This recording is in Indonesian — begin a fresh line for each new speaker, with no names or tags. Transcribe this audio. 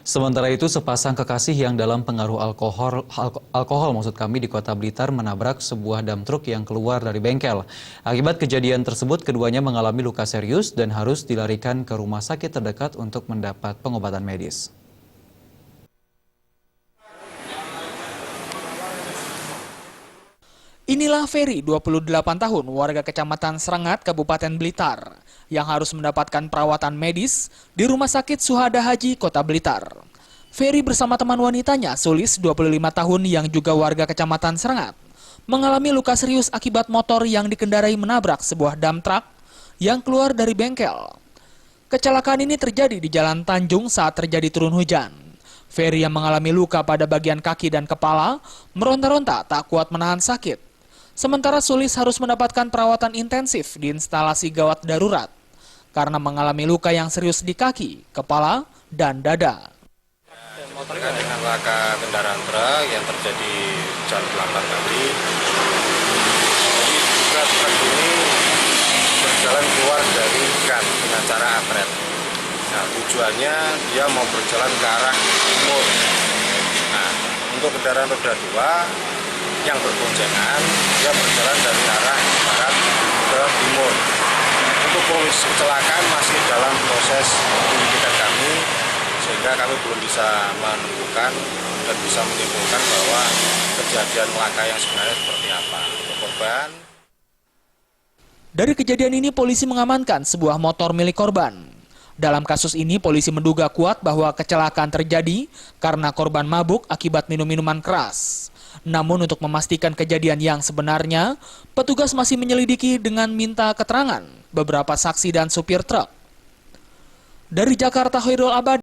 Sementara itu, sepasang kekasih yang dalam pengaruh alkohol di Kota Blitar menabrak sebuah dam truk yang keluar dari bengkel. Akibat kejadian tersebut, keduanya mengalami luka serius dan harus dilarikan ke rumah sakit terdekat untuk mendapat pengobatan medis.
Inilah Ferry, 28 tahun, warga Kecamatan Serengat, Kabupaten Blitar, yang harus mendapatkan perawatan medis di Rumah Sakit Suhada Haji, Kota Blitar. Ferry bersama teman wanitanya, Sulis, 25 tahun, yang juga warga Kecamatan Serengat, mengalami luka serius akibat motor yang dikendarai menabrak sebuah dump truck yang keluar dari bengkel. Kecelakaan ini terjadi di Jalan Tanjung saat terjadi turun hujan. Ferry yang mengalami luka pada bagian kaki dan kepala, meronta-ronta tak kuat menahan sakit. Sementara Sulis harus mendapatkan perawatan intensif di instalasi gawat darurat karena mengalami luka yang serius di kaki, kepala, dan dada.
Terkait dengan laka kendaraan truk yang terjadi jalan belakang tadi, jadi truk ini berjalan keluar dari gang dengan cara apret. Nah, tujuannya dia mau berjalan ke arah timur. Nah, untuk kendaraan roda 2 yang berboncengan, dia berjalan dari arah barat ke timur. Untuk proses kecelakaan masih dalam proses penyelidikan kami, sehingga kami belum bisa menentukan dan bisa menyimpulkan bahwa kejadian laka yang sebenarnya seperti apa untuk korban.
Dari kejadian ini, polisi mengamankan sebuah motor milik korban. Dalam kasus ini, polisi menduga kuat bahwa kecelakaan terjadi karena korban mabuk akibat minum minuman keras. Namun untuk memastikan kejadian yang sebenarnya, petugas masih menyelidiki dengan minta keterangan beberapa saksi dan supir truk. Dari Jakarta, Hoirul Abadi.